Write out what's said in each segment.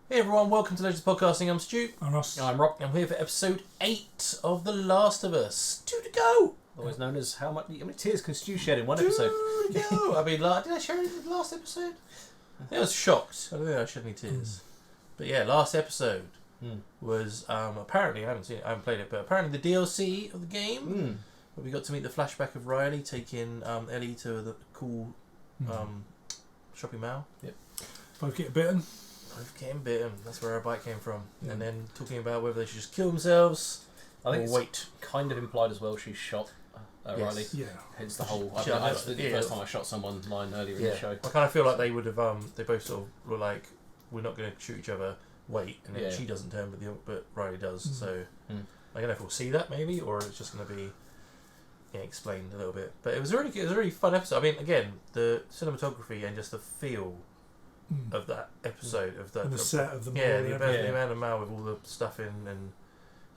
Hey everyone, welcome to Legends Podcasting. I'm Stu. I'm Ross. I'm Rob. I'm here for episode 8 of The Last of Us. 2 to go! Always known as how many tears can Stu shed in one episode? 2 to go! I mean, did I share it in the last episode? I was shocked. I don't think I shed any tears. But yeah, last episode was apparently, I haven't played it, but apparently the DLC of the game. Where we got to meet the flashback of Riley taking Ellie to the cool shopping mall. Yep. Both get bitten. Both getting bitten. That's where our bite came from. Yeah. And then talking about whether they should just kill themselves. I think or it's kind of implied as well. She shot Riley. Yes. Yeah. Hence the whole. That's the first time I shot someone line earlier in the show. I kind of feel like they would have. They both sort of were like, "We're not going to shoot each other. Wait," and then she doesn't turn, but Riley does. So I don't know if we'll see that maybe, or it's just going to be explained a little bit. But it was a really fun episode. I mean, again, the cinematography and just the feel of that episode of that and the set of the mall. The amount of mall with all the stuff in and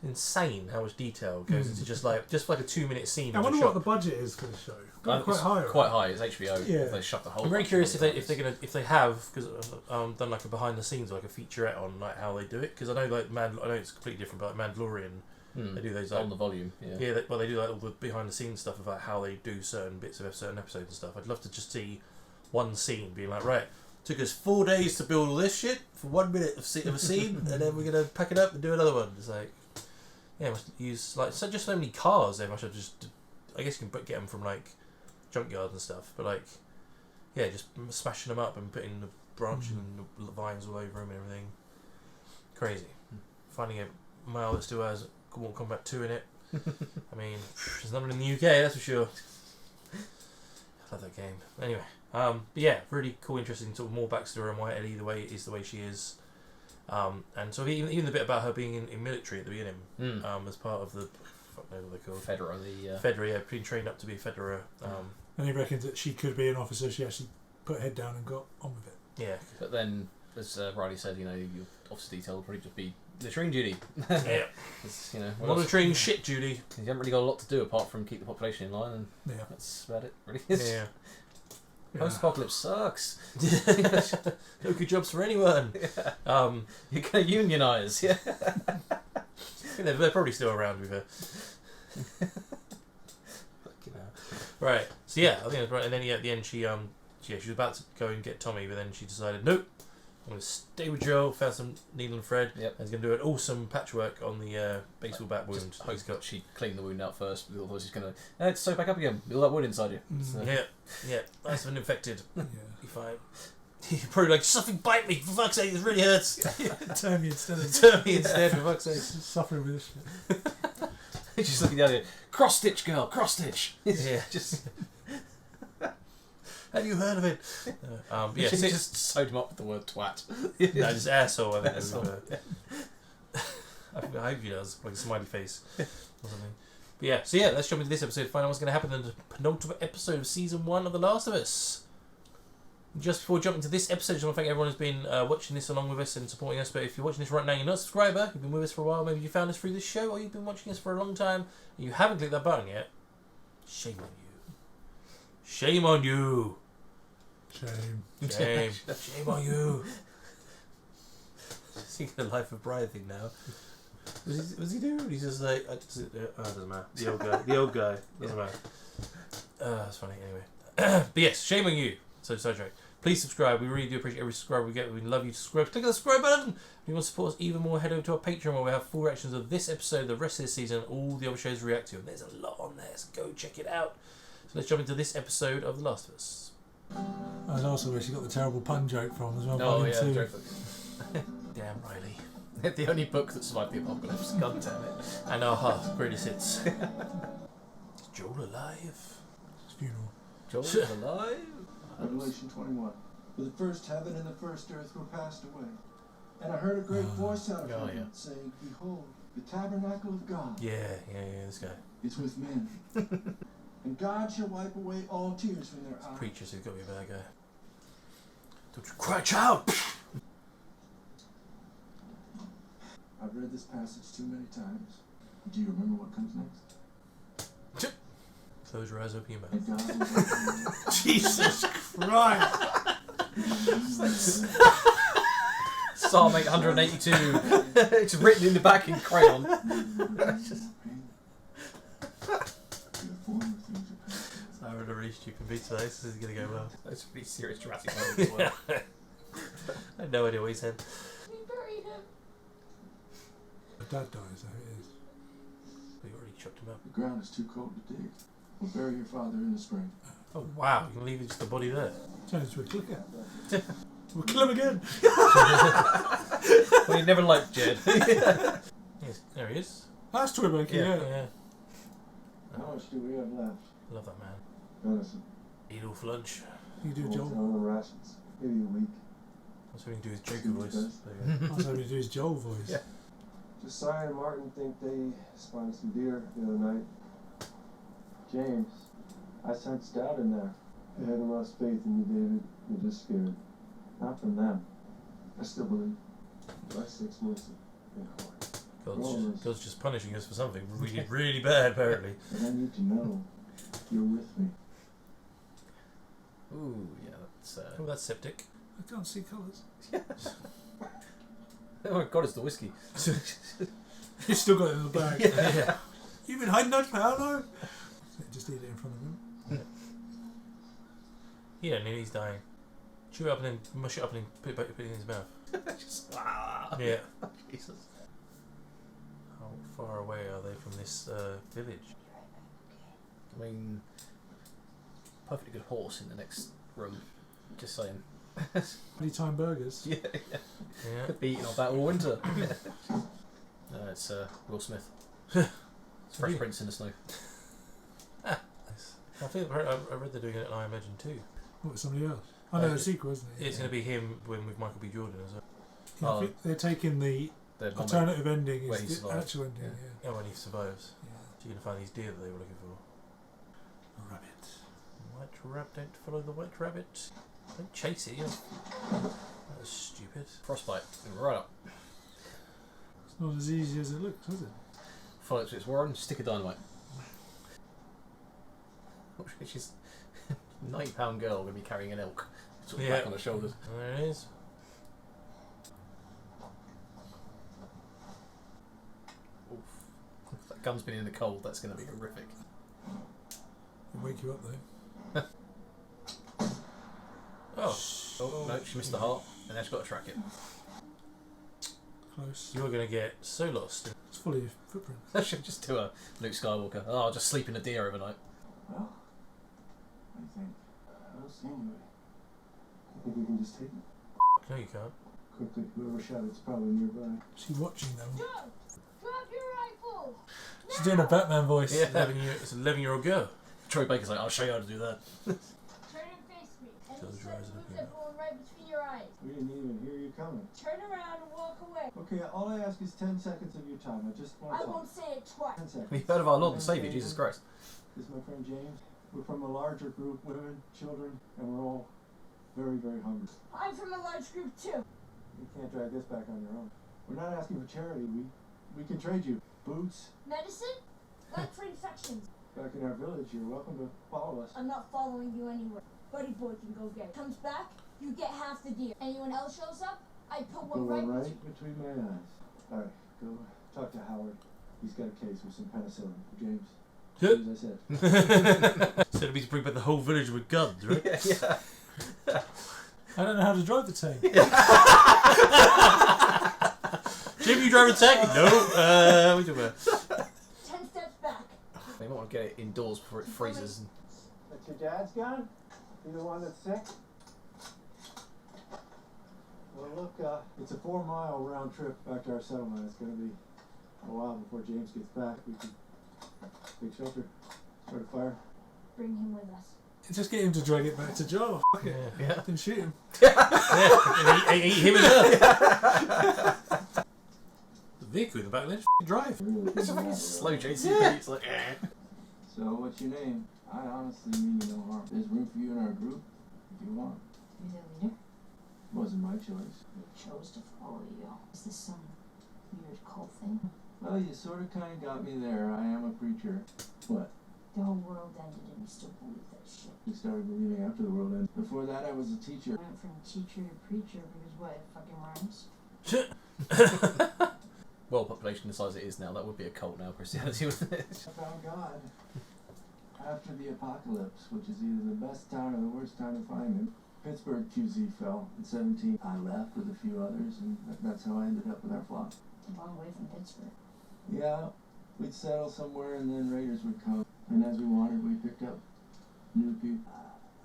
insane how much detail goes into just like a 2-minute scene. I wonder what the budget is for the show. Quite high. Quite high. It's HBO. Yeah. They shut the whole. I'm very curious if they have because done like a behind the scenes like a featurette on like how they do it, because I know I know it's completely different, but like Mandalorian they do those like, on the volume. Yeah. They do like all the behind the scenes stuff about how they do certain bits of certain episodes and stuff. I'd love to just see one scene being like, right, took us 4 days to build all this shit for 1 minute of a scene, and then we're gonna pack it up and do another one. It's like, must use like so many cars. They must have just. I guess you can get them from like junkyards and stuff, but like, just smashing them up and putting the branches and the vines all over them and everything. Crazy. Finding a mile that still has Mortal Kombat 2 in it. I mean, there's nothing in the UK, that's for sure. I love that game. Anyway, but yeah, really cool, interesting, sort of more backstory on why Ellie the way she is. And so even the bit about her being in military at the beginning, as part of the fuck knows what they're called. Fedra, being trained up to be a Fedra. And he reckons that she could be an officer. She actually put her head down and got on with it. Yeah. But then, as Riley said, your officer detail will probably just be monitoring duty. Yeah. Monitoring shit duty. You haven't really got a lot to do apart from keep the population in line, and that's about it, really. Yeah. Post-apocalypse sucks. No good jobs for anyone. Yeah. You're going to unionise. Yeah. They're probably still around with her. Right. So yeah, I think that's right. And then at the end, she was about to go and get Tommy, but then she decided, nope, I'm going to stay with Joel. Found some needle and thread. Yep. And he's going to do an awesome patchwork on the baseball bat wound. She cleaned the wound out first. Otherwise, she's going to sew back up again. All that wound inside you. So. Yeah. Nice of an infected. Be fine. You're probably like, something bite me, for fuck's sake, this really hurts. Turn me instead, for fuck's sake. Suffering with this shit. She's looking down here, cross stitch girl, cross stitch. Yeah. Just. Have you heard of it? She just sewed him up with the word twat. No, just asshole, I think. I hope he does, like a smiley face or something. But let's jump into this episode to find out what's going to happen in the penultimate episode of Season 1 of The Last of Us. Just before jumping to this episode, I just want to thank everyone who's been watching this along with us and supporting us. But if you're watching this right now and you're not a subscriber, you've been with us for a while, maybe you found us through this show, or you've been watching us for a long time and you haven't clicked that button yet, shame on you. Shame on you. Shame on you. Just thinking the Life of Brian thing now. Was he doing? He's just like, doesn't matter. The old guy. Doesn't matter. That's funny anyway. But yes, shame on you. So sidetrack. Please subscribe. We really do appreciate every subscriber we get. We'd love you to subscribe. Click on the subscribe button. If you want to support us even more, head over to our Patreon where we have full reactions of this episode, the rest of this season, all the other shows we react to. And there's a lot on there, so go check it out. So let's jump into this episode of The Last of Us. And also where she got the terrible pun joke from as well. Oh, yeah, the joke book. Damn, Riley. The only book that survived the apocalypse. God damn it. And our greatest hits. Is Joel alive? His funeral. Joel's alive? Revelation 21. For the first heaven and the first earth were passed away. And I heard a great voice out of heaven saying, Behold, the tabernacle of God. Yeah, this guy. Is with men. And God shall wipe away all tears from their eyes. Preachers who've got to be a bad guy. Don't you cry, child! I've read this passage too many times. Do you remember what comes next? Close your eyes, open your mouth. And God will Jesus Christ! Psalm 882. It's written in the back in crayon. I would have really stupid beat today. This is going to go well. That's a pretty serious dramatic moment as well. I had no idea what he said. We buried him. My dad dies, how it is. We already chucked him up. The ground is too cold to dig. We'll bury your father in the spring. Oh wow! You can leave just the body there. Turns into a clicker. We'll kill him again. Well, you never liked Jed. Yes, there he is. That's Twibberkey, yeah. How much do we have left? Love that man. Venison. Eat all for lunch. You do a Whole Joel. ton of rations. Maybe a week. That's what we can do his Joker voice. There you go. That's how we do his Joel voice. Yeah. Josiah and Martin think they spotted some deer the other night. James, I sensed doubt in there. They haven't lost faith in you, David. You're just scared. Not from them. I still believe. The last 6 months have been hard. God's just punishing us for something really, really bad, apparently. But I need to know you're with me. Ooh, yeah, that's... Oh, that's septic. I can't see colours. Oh my god, it's the whiskey. You've still got it in the bag. Yeah. You've been hiding that Paolo? Just eat it in front of him. Yeah, and then he's dying. Chew it up and then mush it up and then put it in his mouth. Just, Yeah. Jesus. How far away are they from this village? I mean, perfectly good horse in the next room. Just saying. Anytime burgers. Yeah. Yeah. Could be eating off that all winter. No, it's Will Smith. It's Fresh Prince in the Snow. I think I read they're doing it at I Imagine too. What, somebody else? I know the sequel, isn't it? It's going to be him with Michael B. Jordan as well. Yeah, I think they're taking the The alternative ending where is he the survives. actual ending, yeah. Oh, when he survives. Yeah. So you're going to find these deer that they were looking for. A rabbit. White rabbit, don't follow the white rabbit. Don't chase it, That was stupid. Frostbite. Right up. It's not as easy as it looks, is it? Follow it to its warren, stick a dynamite. She's a £90 girl going to be carrying an elk. Sort of back on her shoulders. There it is. Oof. If that gun's been in the cold, that's going to be horrific. It'll wake you up though. Oh, No, she missed the heart, and now she's got to track it. Close. you're going to get so lost. It's full of footprints. I should just do a Luke Skywalker. Oh, I'll just sleep in a deer overnight. Well, what do you think? I don't see anybody. I think we can just take it. No, you can't. Quickly, whoever shot it's probably nearby. She's watching them. Joe, drop your rifle. She's doing a Batman voice. Yeah. It's an 11-year-old girl. Troy Baker's like, I'll show you how to do that. Turn and face me. And Close the your eyes and moves open that going right between your eyes. We didn't even hear you coming. Turn around and walk away. Okay, all I ask is 10 seconds of your time. I just want I to talk. won't say it twice. 10 seconds. We've heard of our Lord and Saviour, Jesus Christ. This is my friend James. We're from a larger group, women, children, and we're all very, very hungry. I'm from a large group too. You can't drag this back on your own. We're not asking for charity. We can trade you boots. Medicine? Like for infections. Back in our village, you're welcome to follow us. I'm not following you anywhere. Buddy boy can go get it. Comes back, you get half the deer. Anyone else shows up, I put Go one right between my eyes. All right, go talk to Howard. He's got a case with some penicillin for James. As I said. So it'd be to bring back the whole village with guns, right? Yeah. I don't know how to drive the tank. Jim, you drive a tank? No. We do about 10 steps back. They might want to get it indoors before it freezes. That's your dad's gun? You the one that's sick? Well, look, it's a 4-mile round trip back to our settlement. It's going to be a while before James gets back. We can take shelter, start a fire. Bring him with us. Just get him to drag it back to Joe. Fuck it. Yeah. Then shoot him. Yeah. And eat him and her. The vehicle in the back there, just drive. It's a fucking slow JCB. It's like, So, what's your name? I honestly mean you no harm. There's room for you in our group if you want. You're the leader? Wasn't my choice. We chose to follow you. Is this some weird cult thing? Well, you sort of kind of got me there. I am a preacher. What? The whole world ended and we still believe that shit. We started believing after the world ended. Before that, I was a teacher. I went from teacher to preacher because what, it fucking rhymes? Well, population the size it is now, that would be a cult now, Christianity, wouldn't it? I found God. After the apocalypse, which is either the best time or the worst time to find him, Pittsburgh QZ fell in 17. I left with a few others, and that's how I ended up with our flock. It's a long way from Pittsburgh. Yeah, we'd settle somewhere and then raiders would come. And as we wandered, we picked up new people.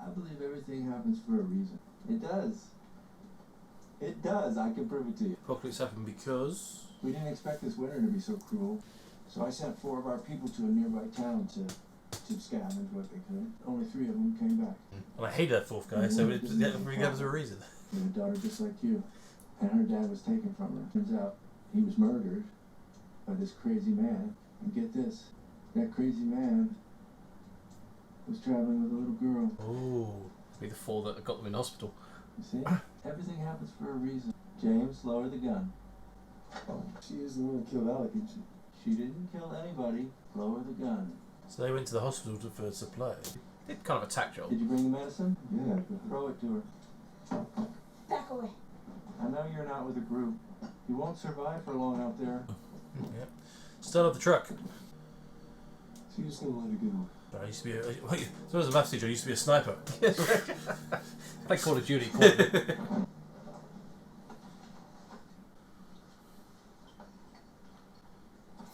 I believe everything happens for a reason. It does. It does. I can prove it to you. Apocalypse happened because... We didn't expect this winter to be so cruel. So I sent 4 of our people to a nearby town to scavenge what they could. Only 3 of them came back. And I hated that 4th guy, so it was a reason. She had a daughter just like you. And her dad was taken from her. Turns out he was murdered by this crazy man. And get this, that crazy man was traveling with a little girl. Ooh. Be the 4 that got them in hospital. You see? Everything happens for a reason. James, lower the gun. Oh, she is the one who killed Ellie, didn't she? She didn't kill anybody. Lower the gun. So they went to the hospital for supply. Did kind of attack job. Did you bring the medicine? Yeah. Throw it to her. Back away. I know you're not with a group. You won't survive for long out there. Yep. Start up the truck. So you're just gonna let it go. I used to be so as a maths teacher, I used to be a sniper. Play Call of Duty. Call of Duty.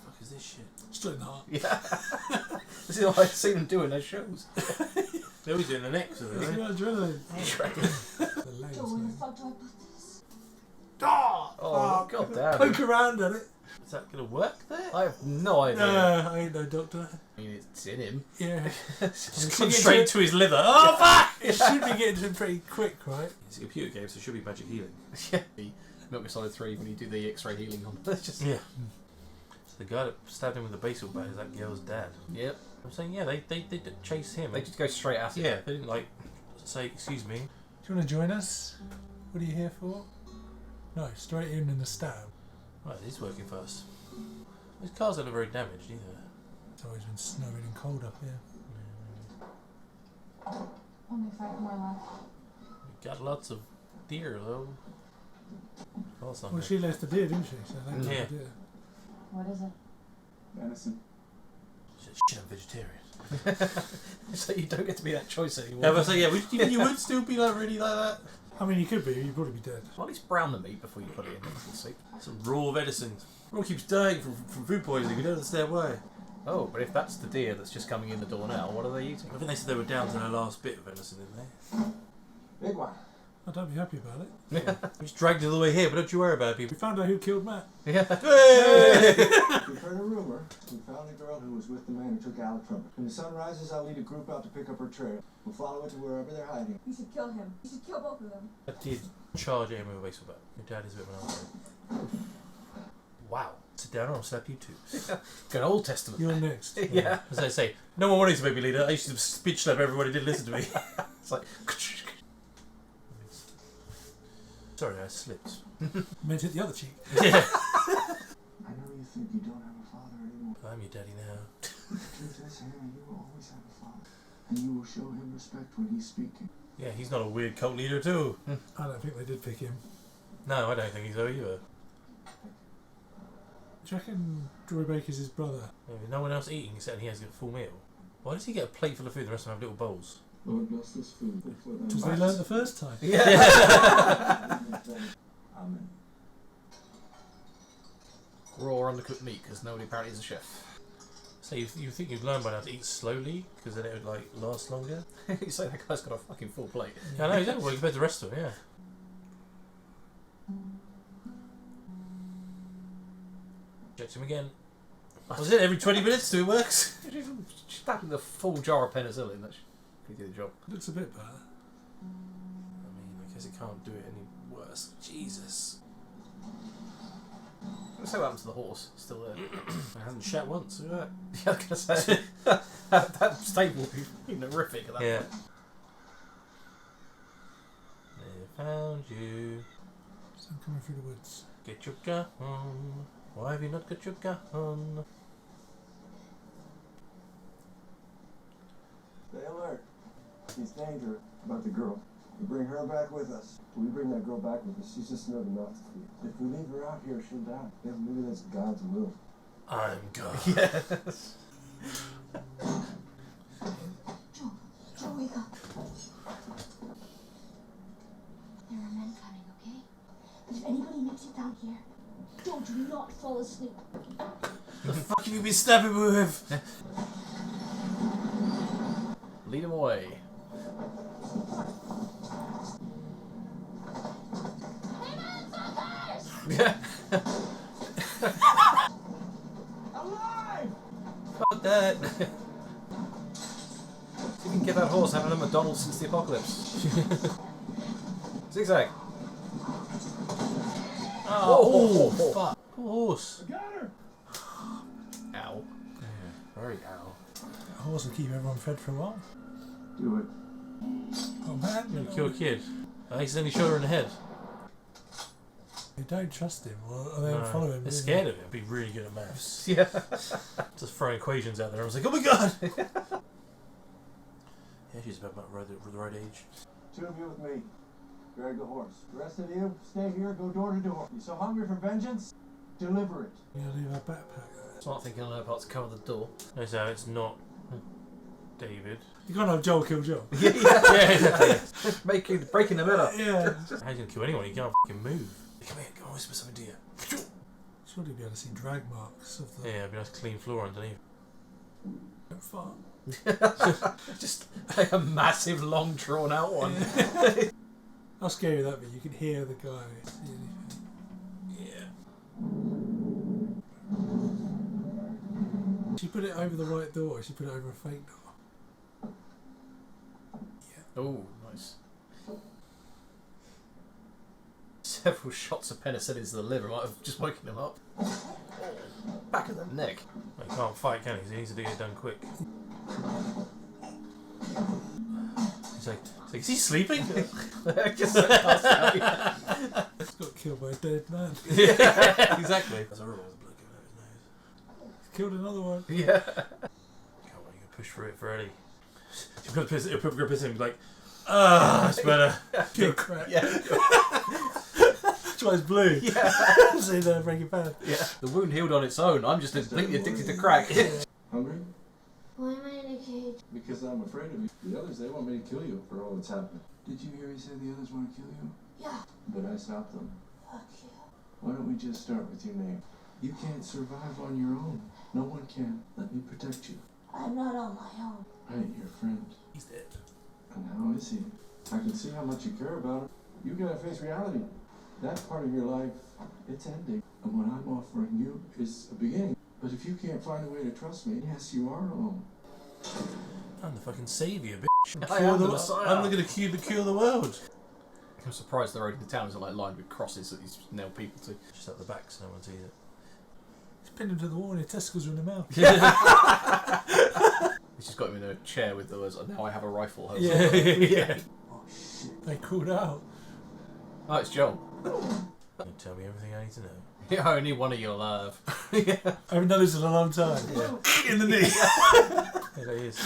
Fuck is this shit? Straight in the heart. Yeah. This is what I've seen them do in their shows. They're always doing the next, are It's they? got adrenaline. The legs, So where the man. fuck do I put this? Oh, god damn. Poke around at it. Is that gonna work there? I have no idea. I ain't no doctor. I mean, it's in him. Yeah. Just gone straight to his liver. Oh fuck! It should be getting to him pretty quick, right? It's a computer game, so it should be magic healing. Yeah. Metal Gear Solid 3 when you do the X-ray healing on. It's just. Yeah. So the guy that stabbed him with the baseball bat is that girl's dad. Yep. I'm saying, yeah, they did chase him. They just go straight at it. Yeah, they didn't like say, excuse me. Do you want to join us? What are you here for? No, straight in the stab. Right, he's working first. His car's not very damaged either. It's always been snowing and cold up here. Only 5 more left. We got lots of deer though. Well, Well, she left the deer, didn't she? So that's Yeah. the deer. What is it? Venison. Shit, I'm vegetarian. So you don't get to be that choice anymore. Yeah, but so yeah, you would still be like really like that. I mean, you could be. You'd probably be dead. Well, at least brown the meat before you put it in the soup. Some raw venison. Everyone keeps dying from food poisoning. You don't understand why. Oh, but if that's the deer that's just coming in the door now, what are they eating? I think they said they were down to their last bit of venison, didn't they? Big one. I don't be happy about it. We just dragged it all the way here, but don't you worry about it, We people. found out who killed Matt. Yeah. Hey! We've heard a rumor. We found a girl who was with the man who took Alec from her. When the sun rises, I'll lead a group out to pick up her trail. We'll follow it to wherever they're hiding. You should kill him. You should kill both of them. I did charge him with a baseball bat. Your dad is a bit of an asshole. Wow. Sit down or I'll slap you too. Good Old Testament. You're next. Yeah. As I say, no one wanted to make me leader. I used to speech slap everybody who didn't listen to me. It's like. Sorry, I slipped. Meant to hit the other cheek. Yeah. I know you think you don't have a father anymore. I'm your daddy now. The truth is, Hannah, you will always have a father. And you will show him respect when he's speaking. Yeah, he's not a weird cult leader too. I don't think they did pick him. No, I don't think he's so either. Do you reckon Troy Baker's his brother? Maybe no one else eating except he has a full meal. Why does he get a plate full of food and the rest of them have little bowls? Lord bless this food. Because they learned the first time. Amen. Raw undercooked meat because nobody apparently is a chef. So you think you'd learn by now to eat slowly because then it would like last longer? You say that guy's got a fucking full plate. Yeah, I know exactly. Well, compared to the rest of them, yeah. Check him again. Was it every 20 minutes till it works? Stab him a full jar of penicillin. That should do the job. Looks a bit better. I mean, I guess it can't do it any worse. Jesus. Let's see what happens to the horse. Still there. It hasn't shat once. Look at Yeah, I was gonna say that stable would be horrific at that that. Yeah. point. They found you. So I'm coming through the woods. Get your gun. Why have you not got your gun? Stay alert. He's dangerous. About the girl. We bring her back with us. We bring that girl back with us. She's just another mouth to feed. If we leave her out here, she'll die. Yeah, maybe that's God's will. I'm God. Yes. Joe, wake up. There are men coming, okay? But if anybody makes it down here, Joe, do not fall asleep. The fuck have you been stabbing me with? Lead him away. Yeah. Alive! Fuck that. See if you can get that horse having a McDonald's since the apocalypse. Zigzag. Oh, fuck. Poor horse. I got her! Ow. Yeah, very ow. A horse will keep everyone fed for a while. Do it. Oh man, I'm gonna kill a kid. I accidentally shot her in the head. they don't trust him or they don't No, follow him. they're do they? scared of him. Be really good at maths. Yeah. Just throwing equations out there. I was like, oh my god! Yeah, she's about the right age. 2 of you with me. Drag the horse. The rest of you, stay here, go door to door. You so hungry for vengeance? Deliver it. You gotta leave our backpack there. Smart thinking on her part to cover the door. Notice how it's not David. You can't have Joel kill Joel. Yeah. Yeah. Breaking the middle. Yeah. How you gonna kill anyone? You can't fucking move. Come here, come on, whisper something to you. Surely you'll be able to see drag marks of the Yeah, it'd be nice clean floor underneath. fart. Just like a massive, long, drawn out one. How scary would that be? You can hear the guy. See anything. Yeah. She put it over the right door or she put it over a fake door? Oh, nice. Several shots of penicillin to the liver might have just woken him up. Back of the neck. Well, he can't fight, can he? So he needs to get it done quick. He's like, is he sleeping? Just passed out, yeah. He's got killed by a dead man. Yeah, exactly. That's horrible. The blood coming out of his nose. He's killed another one. Yeah. Can't wait to push through it for Ellie. She's gonna piss him and be like, it's better. Kill crack. Yeah. That's why it's blue. Yeah. See there, Breaking Bad. Yeah. The wound healed on its own. I'm just completely addicted to crack. Hungry? Why am I in a cage? Because I'm afraid of you. The others, they want me to kill you for all that's happened. Did you hear he said the others want to kill you? Yeah. But I stopped them. Fuck you. Why don't we just start with your name? You can't survive on your own. No one can. Let me protect you. I'm not on my own. I ain't your friend. He's dead. And how is he? I can see how much you care about him. You gotta face reality. That part of your life, it's ending. And what I'm offering you is a beginning. But if you can't find a way to trust me, yes, you are alone. I'm the fucking saviour, bitch. I am the Messiah. I'm gonna cure the world. I'm surprised the road into town is like lined with crosses that he's nailed people to. Just at the back so no one sees it. He's pinned him to the wall and his testicles are in the mouth. He's just got him in a chair with the words, now I have a rifle. Yeah. Yeah. Oh, shit. They called out. Oh, it's Joel. You tell me everything I need to know. Yeah, only one of you alive. Yeah. I haven't done this in a long time. In the knee. Yeah, that is.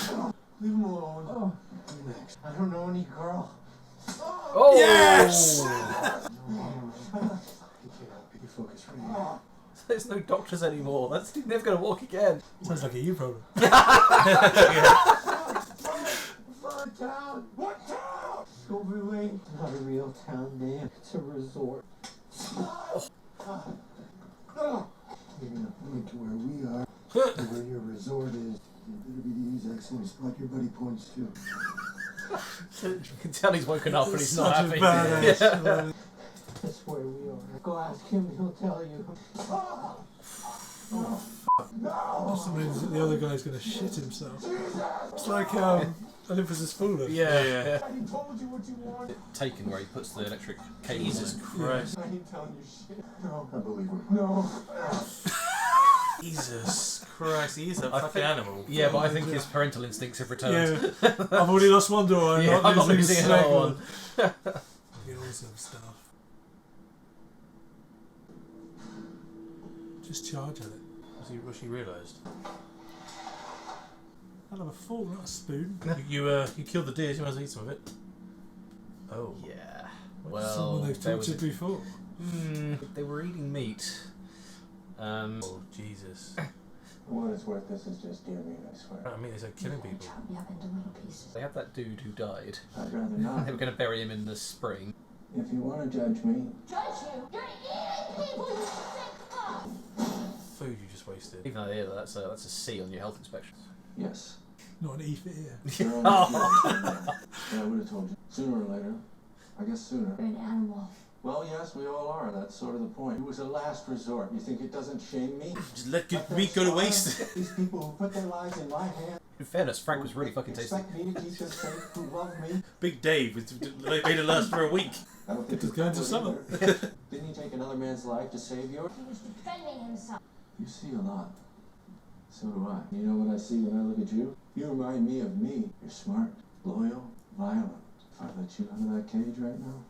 Leave him alone. Oh. You next. I don't know any girl. Oh! Yes! You focus right here. There's no doctors anymore. That's he's never going to walk again. Sounds like a you problem. What town? What town? Scoville Lane. Not a real town, man. It's a resort. You're gonna point to where we are, and where your resort is. It better be the exact same spot your buddy points to. You can tell he's woken up and he's not Such happy. a badass. Yeah. That's where we are. Go ask him, he'll tell you. Somebody's, the other guy's going to shit himself. It's like Olympus Has Fallen. Yeah. I told you what you want. Taken where he puts the electric cable Jesus in. Christ. I ain't telling you shit. No. I believe him. No. Jesus Christ, he's a I fucking think- animal. Yeah, but I think his parental instincts have returned. Yeah. I've already lost one door. Yeah, I'm not losing the another second one. Get awesome stuff. Just charge at it. What's she realised? I'll have a fork, not a spoon. You killed the deer, so you might as well eat some of it. Oh. Yeah. Someone Well, they've there was tortured before. they were eating meat. Oh, Jesus. For what it's worth, this is just deer meat, I swear. I mean, they said killing people. Chop me up into little pieces. They had that dude who died. I'd rather They not. were going to bury him in the spring. If you want to judge me, Judge you? You're eating people, you sick fuck! Food you just wasted. Even though yeah, that's a C on your health inspection. yes. Not an E for ear. You're on the but I would have told you. Sooner or later. I guess sooner. You're an animal. Well, yes, we all are. That's sort of the point. It was a last resort. You think it doesn't shame me? Just let good meat go to waste. These people who put their lives in my hands. In fairness, Frank was really fucking tasty. Expect me to keep this safe, who love me. Big Dave made it last for a week. I don't think It was going to would summer. either. Didn't he take another man's life to save yours? He was defending himself. You see a lot. So do I. You know what I see when I look at you? You remind me of me. You're smart, loyal, violent. If I let you out of that cage right now,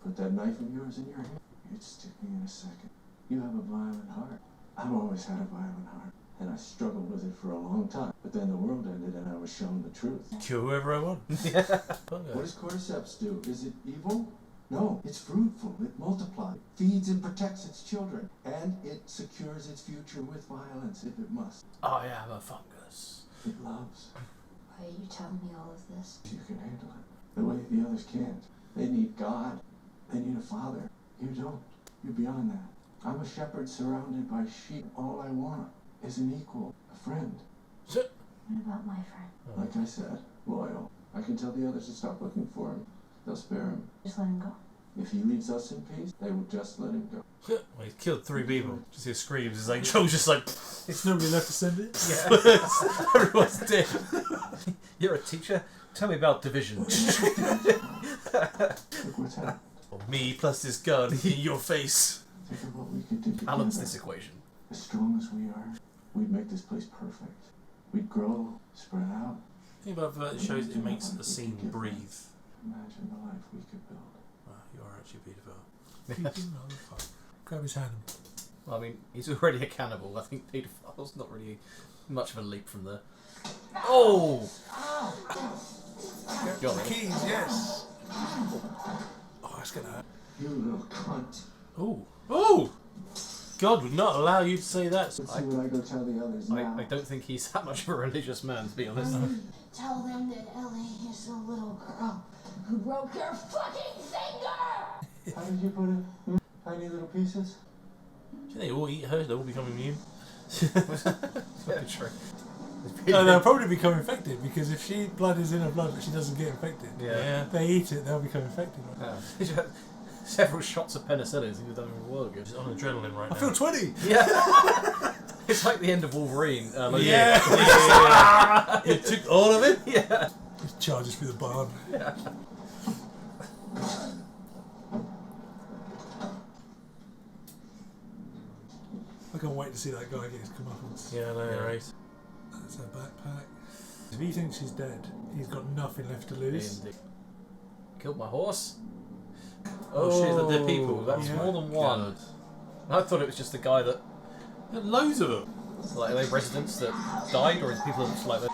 put that knife of yours in your hand, you'd stick me in a second. You have a violent heart. I've always had a violent heart. And I struggled with it for a long time. But then the world ended and I was shown the truth. Kill whoever I want. What does cordyceps do? Is it evil? No, it's fruitful. It multiplies, feeds and protects its children, and it secures its future with violence if it must. I am a fungus. It loves. Why are you telling me all of this? You can handle it the way the others can't. They need God. They need a father. You don't. You're beyond that. I'm a shepherd surrounded by sheep. All I want is an equal, a friend. What about my friend? Like I said, loyal. I can tell the others to stop looking for him. They'll spare him. Just let him go. If he leaves us in peace, they will just let him go. Well, he's killed 3 people. Just hear screams. It's like Joel's just like. It's nobody left to send it. Yeah. Everyone's dead. You're a teacher? Tell me about division. Look what's happened. Me plus this gun in your face. Think of what we could do together. Balance this equation. As strong as we are, we'd make this place perfect. We'd grow, spread out. The thing about that shows it makes the scene breathe. Imagine the life we could build. Wow, you are actually beautiful. Creepy motherfucker. Grab his hand. Well, I mean, he's already a cannibal. I think paedophile's not really much of a leap from there. Oh! Got me. Keys, yes. Oh, that's gonna hurt. You little cunt. Oh. Oh! God would not allow you to say that. Let's see what I go tell the others now. I don't think he's that much of a religious man, to be honest. Tell them that Ellie is the little girl who broke your fucking finger! How did you put it? Tiny little pieces? Do they all eat her? They'll all become immune? Yeah, true. No, they'll probably become infected because if she blood is in her blood but she doesn't get infected, Yeah. they eat it, they'll become infected. Yeah. Several shots of penicillin, he was done well good. Just on adrenaline right I now. feel 20. Yeah. It's like the end of Wolverine. Yeah. You took all of it? Yeah. Just charges through the barn. Yeah. I can't wait to see that guy get his comeuppance. Yeah, I know, Yeah. right? That's her backpack. If he thinks she's dead, he's got nothing left to lose. Indeed. Killed my horse. Oh, shit, the dead people. That's Yeah. more than one. I thought it was just the guy that, There are loads of them. like, are they residents that died, or is people just like that?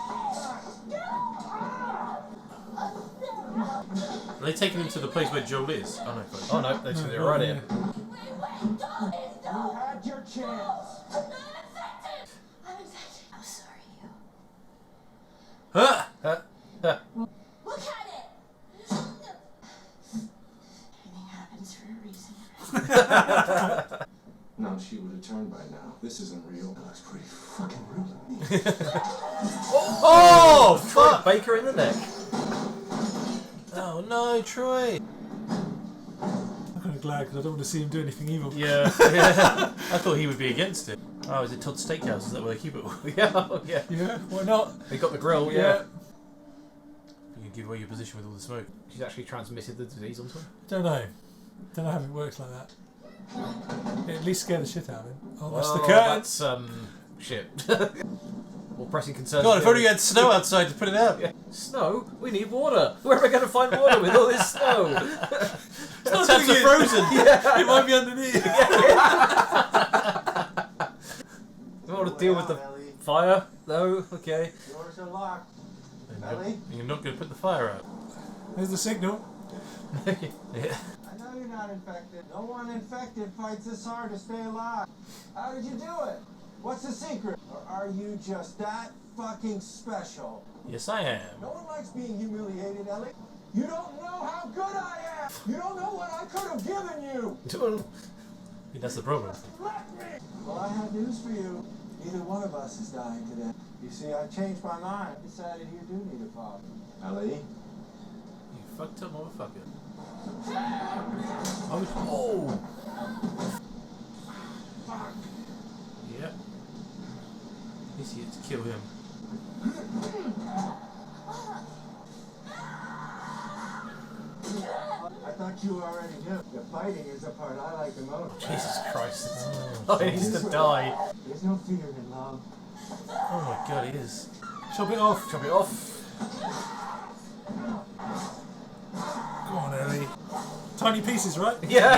Are they taking him to the place where Joel is? Oh no, Oh no, they're right here. Wait, don't, You had your chance. I'm infected! I'm infected. I'm sorry, you. Huh? Look at it! Everything happens for a reason. No, she would have turned by now. This isn't real. That looks pretty fucking real to me. Oh, Troy fuck! Baker in the neck. Oh no, Troy! I'm kind of glad because I don't want to see him do anything evil. Yeah. I thought he would be against it. Oh, is it Todd's Steakhouse? Is that where they keep it all? Yeah. Yeah, why not? They got the grill. Yeah. Yeah. You can give away your position with all the smoke. She's actually transmitted the disease onto him. Don't know. Don't know how it works like that. It at least scare the shit out of him. Oh, that's the Well, curtain. That's shit. More pressing concerns. God, if only you had snow outside to put it out. Yeah. Snow? We need water. Where am I going to find water with all this snow? The taps are frozen. It might be underneath. You want to deal with the fire? No? Okay. Doors are locked. And Ellie? you're not going to put the fire out. There's the signal. Yeah. I know you're not infected. No one infected fights this hard to stay alive. How did you do it? What's the secret? Or are you just that fucking special? Yes, I am. No one likes being humiliated, Ellie. You don't know how good I am. You don't know what I could have given you. That's the problem. Let me. Well, I have news for you. Neither one of us is dying today. You see, I changed my mind. Decided you do need a father. Ellie. You fucked up motherfucker. Oh! Fuck. Yep. He's here to kill him. I thought you already knew. The fighting is the part I like the most. Jesus Christ. Oh, he needs to die. There's no fear in love. Oh my god, he is. Chop it off. Chop it off. Go on, Ellie. Tiny pieces, right? Yeah.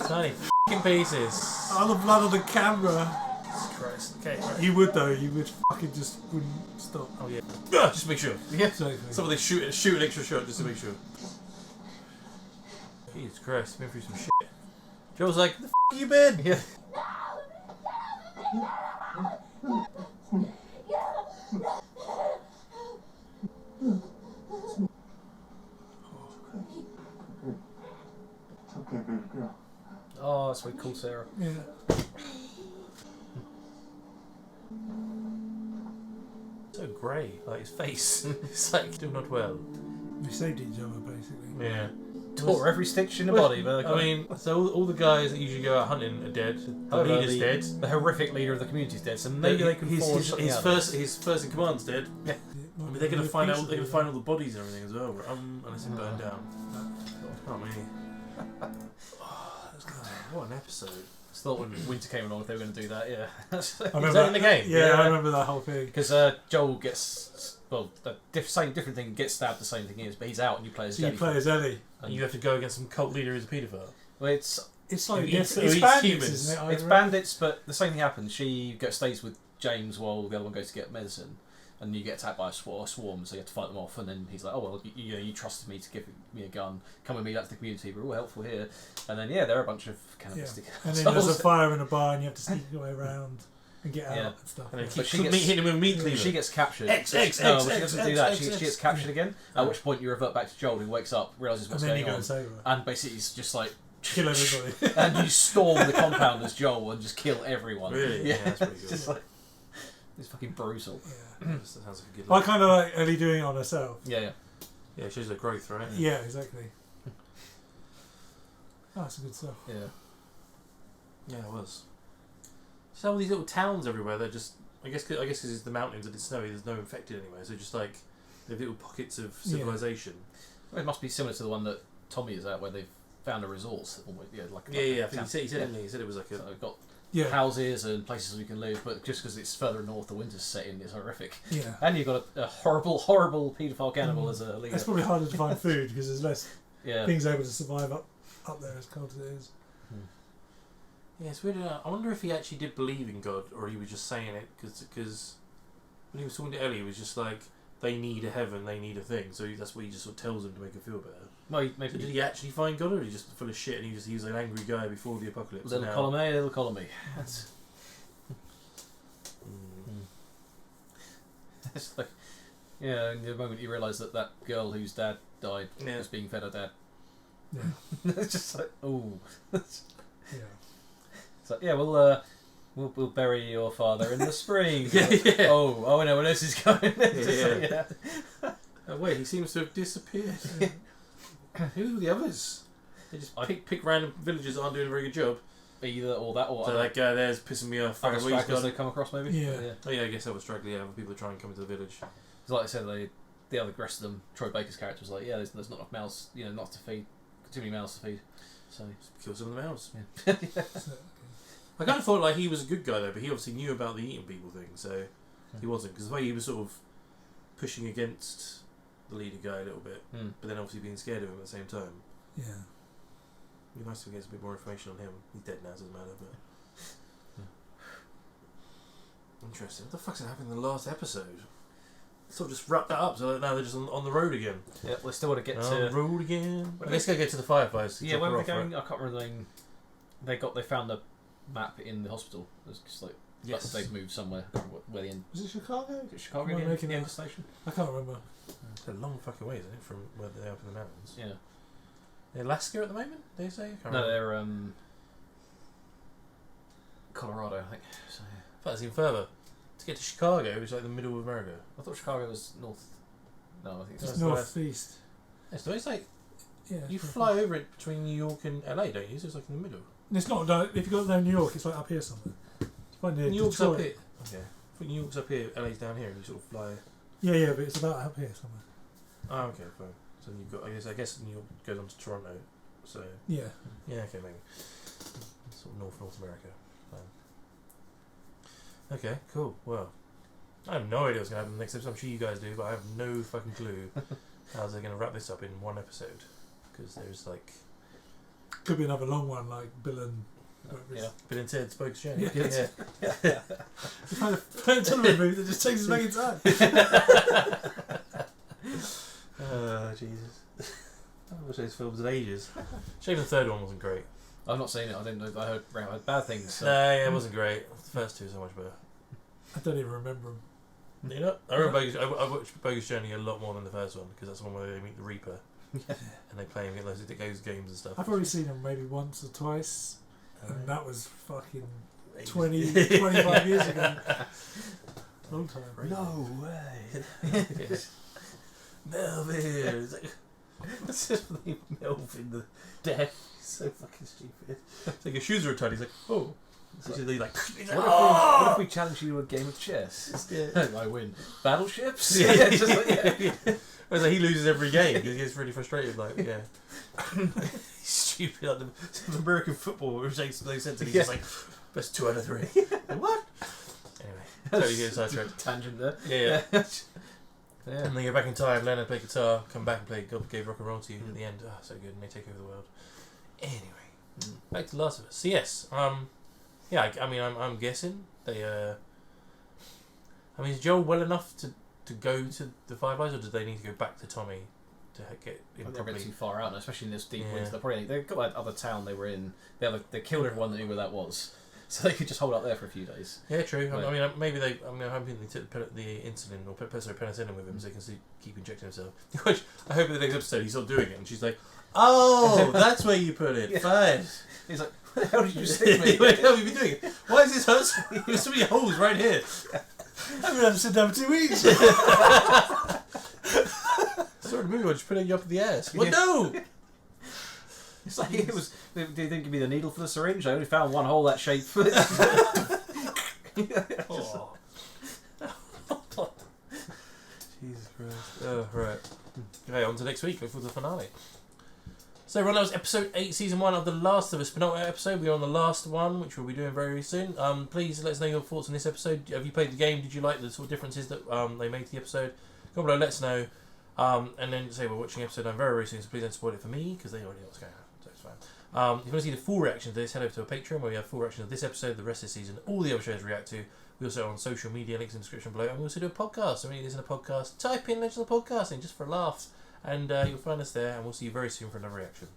Tiny f***ing pieces. Oh, the blood on the camera. Jesus Christ. Okay, right. You would though. You would fucking just wouldn't stop. Oh yeah. Just make sure. Yeah. Exactly. Some of they shoot an extra shot just to make sure. Jesus Christ, been through some shit. Joel's like, the f*** you been? Yeah. It's okay, baby girl. Oh, that's really cool, Sarah. Yeah. So grey, like his face. It's like still not well. We saved each other basically. Yeah. Tore every stitch in the body. But I mean, so all the guys that usually go out hunting are dead. The however, leader's dead. The horrific leader of the community is dead, so maybe they can forge something his out. first in command's dead. Yeah. I mean, they're gonna find out. They're gonna find all the bodies and everything as well. Unless it burned down. Oh man. What an episode. I thought when Winter came along, if they were going to do that, yeah. Is I that remember in the game? Yeah, I remember that whole thing. Because Joel gets, well, same different thing, gets stabbed the same thing is, but he's out and you play as So you Ellie. play as Ellie. And you have to go against some cult leader who's a paedophile. Well, it's It's like Who it's, eats- it's who eats bandits, humans. isn't it? it's bandits, but the same thing happens. She stays with James while the other one goes to get medicine, and you get attacked by a swarm, so you have to fight them off. And then he's like, "Oh well, you trusted me to give me a gun. Come with me. That's the community. We're all helpful here." And then they're a bunch of cannibalistic. And then there's a assholes. fire in a bar, and you have to sneak your way around and get out Yeah. and stuff. And then But keep hitting him with a meat cleaver. She gets captured. X, X, no, X, but she X, doesn't X, do that. X, She X. gets captured again. Oh. At which point you revert back to Joel, who wakes up, realizes And what's then he going on, goes over. and basically he's just like Kill everybody. and you storm the compound as Joel and just kill everyone. Really? Yeah, that's pretty good. Just like it's fucking brutal. Yeah. That sounds like a good I look. kind of like Ellie doing it on herself. Yeah. Yeah, it shows their growth, right? Yeah, exactly. Oh, that's good stuff. Yeah. Yeah, it was. So all these little towns everywhere. They're just. I guess because it's the mountains and it's snowy. There's no infected anyway. So just like they have little pockets of civilization. Well, it must be similar to the one that Tommy is at, where they've found a resource. Almost, like Yeah. I a think town. he said he said it was like a. So they've got Yeah. houses and places we can live, but just because it's further north, the winter's set in, it's horrific. Yeah. And you've got a horrible, horrible paedophile cannibal as a leader. It's probably harder to find food because there's less Yeah. things able to survive up there as cold as it is. Yeah, it's weird. I wonder if he actually did believe in God or he was just saying it because when he was talking to Ellie, he was just like, they need a heaven, they need a thing. So that's what he just sort of tells them to make her feel better. Well, So maybe did he actually find God or was he just full of shit and he was an angry guy before the apocalypse? little and now- column A, little column B. That's it's like, yeah, in the moment you realise that girl whose dad died Yeah. was being fed her dad. Yeah. It's just like, ooh. Yeah. It's like, yeah, we'll bury your father in the spring. Yeah, yeah. Oh, I know where this is going. It's just Yeah. like, Oh wait, he seems to have disappeared. Who are the others? They just pick random villagers that aren't doing a very good job. Either or that or So that guy there's pissing me off. other Where he's stragglers gone. they come across maybe. Yeah. Oh yeah, I guess that was struggling. Yeah, when people try and come into the village. Because like I said, the other rest of them, Troy Baker's character was like, yeah, there's not enough mouths, not to feed, too many mouths to feed. So Just kill some of the mouths. yeah. I kind of thought like he was a good guy though, but he obviously knew about the eating people thing, so he wasn't. Because the way he was sort of pushing against the leader guy a little bit, but then obviously being scared of him at the same time. Yeah. It'd be nice to get a bit more information on him. He's dead now, doesn't matter. But interesting. What the fuck's happened in the last episode? sort of just wrap that up. So that now they're just on the road again. Yeah, we still want to get On to. the road again. Where Let's go get to the Fireflies. Yeah, where were they going? I can't remember the name. They found the map in the hospital. It was just like Yes. they've moved somewhere. I can't remember where the end. Was it Chicago? Is it Chicago? Am I The end, making the end that- station. I can't remember. It's a long fucking way, isn't it, from where they are up in the mountains? Yeah. They're Alaska at the moment, they say? I can't No, remember. they're Colorado, I think. So, yeah. In fact, it's even further. To get to Chicago, it's like the middle of America. I thought Chicago was north. No, I think It's it's That's northeast. Yeah, so it's like, Yeah. you it's fly over it between New York and LA, don't you? So it's like in the middle. It's not. No, if you go down New York, it's like up here somewhere. It's quite near New York's Detroit. up here. Okay. I think New York's up here, LA's down here, and you sort of fly. Yeah, but it's about up here somewhere. Oh, okay, fine. So you've got, I guess New York goes on to Toronto. So, Yeah. yeah, okay, maybe. Sort of North America. Okay, cool. Well, I have no idea what's going to happen in the next episode. I'm sure you guys do, but I have no fucking clue how they're going to wrap this up in one episode. Because there's like... Could be another long one like Bill and. yeah. Bill and Ted Spoke's Journey. Yeah. Yeah. It's kind of television movie that just takes us back in time. Oh, Jesus. I watched those films in ages. Shame the third one wasn't great. I've not seen it. I didn't know. I heard bad things. So. No, yeah, it wasn't great. The first two are so much better. I don't even remember them. You know, I remember I watched Bogus Journey a lot more than the first one because that's the one where they meet the Reaper and they play him in those games and stuff. I've probably seen them maybe once or twice, and that was fucking Ages. 25 years ago. Long time. No way. Melvin. It's like, it's just the name Melvin the Deaf. So fucking stupid. It's like your shoes are tight. He's like, oh. So he's like, What if we challenge you to a game of chess? yeah. I win. Battleships? Yeah. Just like, yeah. Whereas like, he loses every game because he gets really frustrated. Like, yeah. Stupid. Like the American football, which makes no sense. And he's just like, best 2 out of 3. Like, what? Anyway, totally get sidetracked. Tangent there. Yeah. Yeah. And they go back in time, learn how to play guitar, come back and play God Gave Rock and Roll to you at the end. Oh, so good, and they take over the world. Anyway, back to The Last of Us. So yes, yeah, I mean, I'm guessing they. I mean, is Joel well enough to go to the Fireflies, or do they need to go back to Tommy to get him They're a bit properly? too far out, especially in this deep Yeah. winter. They've got that other town they were in. They killed everyone that knew where that was, so they could just hold up there for a few days. Yeah, true. Right. I mean, maybe they. I mean, I'm hoping they took the insulin or penicillin with him, so he can keep injecting himself. Which I hope in the next episode he's not doing it, and she's like, "Oh, that's where you put it. Yeah. Fine." He's like, "Where the hell did you stick me?" What the hell have you been doing? Why is this hurt? There's so many holes right here. I've been able to sit down for 2 weeks. Sort of movie where just put it up the ass. Well, Yeah. no. It's like it was. They didn't give me the needle for the syringe. I only found one hole that shape. Oh. Jesus Christ. Oh, right. Okay, on to next week. Look forward to the finale. So, everyone, that was episode 8, season 1 of The Last of Us. Penultimate episode. We're on the last one, which we'll be doing very soon. Please let us know your thoughts on this episode. Have you played the game? Did you like the sort of differences that they made to the episode? Comment below, let us know. And then say we're watching episode 9 very, very soon, so please don't spoil it for me, because they already know what's going on. So it's fine. If you want to see the full reaction to this, head over to our Patreon, where we have full reaction of this episode, the rest of the season, all the other shows we react to. We also are on social media, links in the description below, and we also do a podcast. So when you listen to a podcast, type in Legends of Podcasting just for a laugh, and you'll find us there, and we'll see you very soon for another reaction.